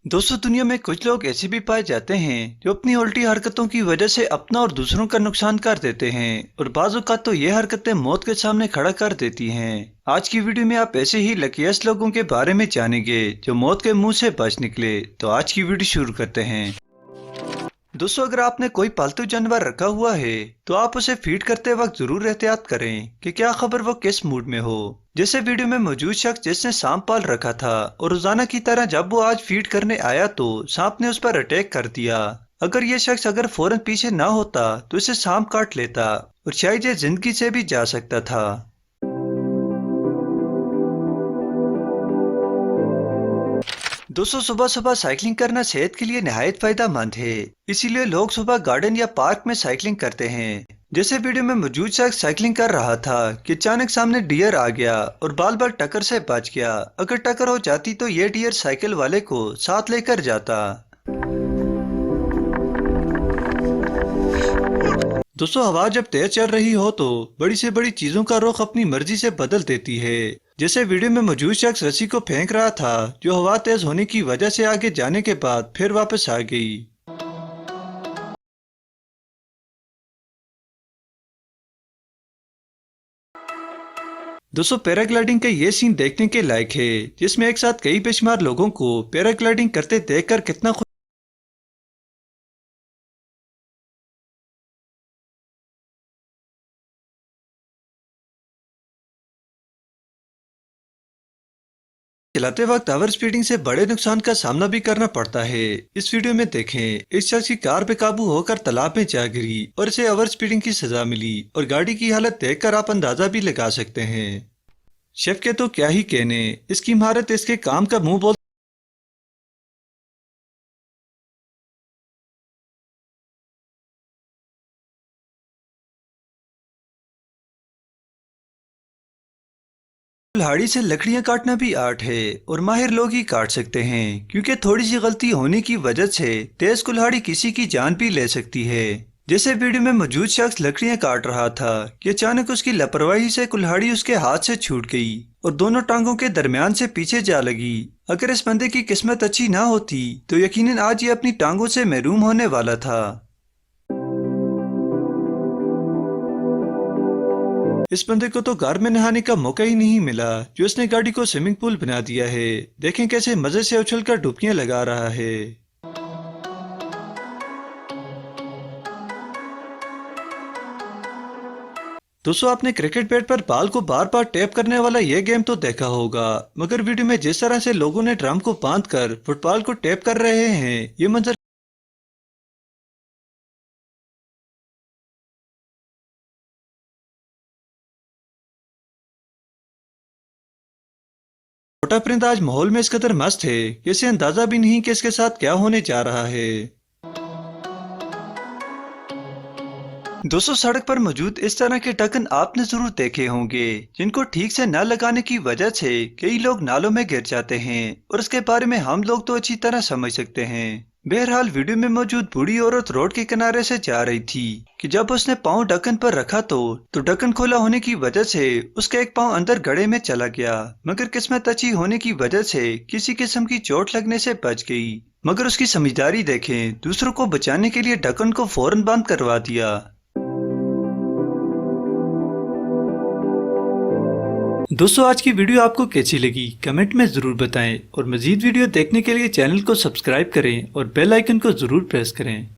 दोस्तों, दुनिया में कुछ लोग ऐसे भी पाए जाते हैं जो अपनी उल्टी हरकतों की वजह से अपना और दूसरों का नुकसान कर देते हैं और बाज़ औक़ात तो ये हरकतें मौत के सामने खड़ा कर देती हैं। आज की वीडियो में आप ऐसे ही लकीएस्ट लोगों के बारे में जानेंगे जो मौत के मुंह से बच निकले। तो आज की वीडियो शुरू करते हैं। दोस्तों, अगर आपने कोई पालतू जानवर रखा हुआ है तो आप उसे फीड करते वक्त जरूर एहतियात करें कि क्या खबर वो किस मूड में हो। जैसे वीडियो में मौजूद शख्स जिसने सांप पाल रखा था और रोजाना की तरह जब वो आज फीड करने आया तो सांप ने उस पर अटैक कर दिया। अगर ये शख्स अगर फौरन पीछे ना होता तो इसे सांप काट लेता और शायद ये जिंदगी से भी जा सकता था। दोस्तों, सुबह सुबह साइकिलिंग करना सेहत के लिए निहायत फायदेमंद है। इसीलिए लोग सुबह गार्डन या पार्क में साइकिलिंग करते हैं। जैसे वीडियो में मौजूद शख्स साइकिलिंग कर रहा था कि अचानक सामने डियर आ गया और बाल बाल टक्कर से बच गया। अगर टक्कर हो जाती तो ये डियर साइकिल वाले को साथ लेकर जाता। दोस्तों, हवा जब तेज चल रही हो तो बड़ी से बड़ी चीजों का रुख अपनी मर्जी से बदल देती है। जैसे वीडियो में मौजूद शख्स रस्सी को फेंक रहा था जो हवा तेज होने की वजह से आगे जाने के बाद फिर वापस आ गई। दोस्तों, पैराग्लाइडिंग का ये सीन देखने के लायक है जिसमें एक साथ कई बेशुमार लोगों को पैराग्लाइडिंग करते देखकर कितना चलाते वक्त ओवर स्पीडिंग से बड़े नुकसान का सामना भी करना पड़ता है। इस वीडियो में देखें, इस शख्स की कार बेकाबू होकर तालाब में जा गिरी और इसे ओवर स्पीडिंग की सजा मिली और गाड़ी की हालत देखकर आप अंदाजा भी लगा सकते हैं। शेफ के तो क्या ही कहने, इसकी महारत इसके काम का मुंह बोल। कुल्हाड़ी से लकड़ियां काटना भी आर्ट है और माहिर लोग ही काट सकते हैं क्योंकि थोड़ी सी गलती होने की वजह से तेज कुल्हाड़ी किसी की जान भी ले सकती है। जैसे वीडियो में मौजूद शख्स लकड़ियां काट रहा था कि अचानक उसकी लापरवाही से कुल्हाड़ी उसके हाथ से छूट गई और दोनों टांगों के दरमियान से पीछे जा लगी। अगर इस बंदे की किस्मत अच्छी ना होती तो यकीनन आज ये अपनी टांगों से महरूम होने वाला था। इस बंदे को तो घर में नहाने का मौका ही नहीं मिला जो इसने गाड़ी को स्विमिंग पूल बना दिया है। देखें कैसे मजे से उछलकर डुबकियां लगा रहा है। दोस्तों, आपने क्रिकेट बैट पर बॉल को बार बार टैप करने वाला यह गेम तो देखा होगा, मगर वीडियो में जिस तरह से लोगों ने ड्रम को बांधकर फुटबॉल को टैप कर रहे हैं ये मंजर छोटा परिंदा आज माहौल में इस कदर मस्त है कि इसे अंदाजा भी नहीं कि इसके साथ क्या होने जा रहा है। दोस्तों, सड़क पर मौजूद इस तरह के ढक्कन आपने जरूर देखे होंगे जिनको ठीक से न लगाने की वजह से कई लोग नालों में गिर जाते हैं और इसके बारे में हम लोग तो अच्छी तरह समझ सकते हैं। बहरहाल वीडियो में मौजूद बूढ़ी औरत रोड के किनारे से जा रही थी कि जब उसने पाँव ढक्कन पर रखा तो ढक्कन खोला होने की वजह से उसका एक पाँव अंदर गड्ढे में चला गया, मगर किस्मत अच्छी होने की वजह से किसी किस्म की चोट लगने से बच गई। मगर उसकी समझदारी देखें, दूसरों को बचाने के लिए ढक्कन को फौरन बंद करवा दिया। दोस्तों, आज की वीडियो आपको कैसी लगी कमेंट में जरूर बताएं और मजीद वीडियो देखने के लिए चैनल को सब्सक्राइब करें और बेल आइकन को जरूर प्रेस करें।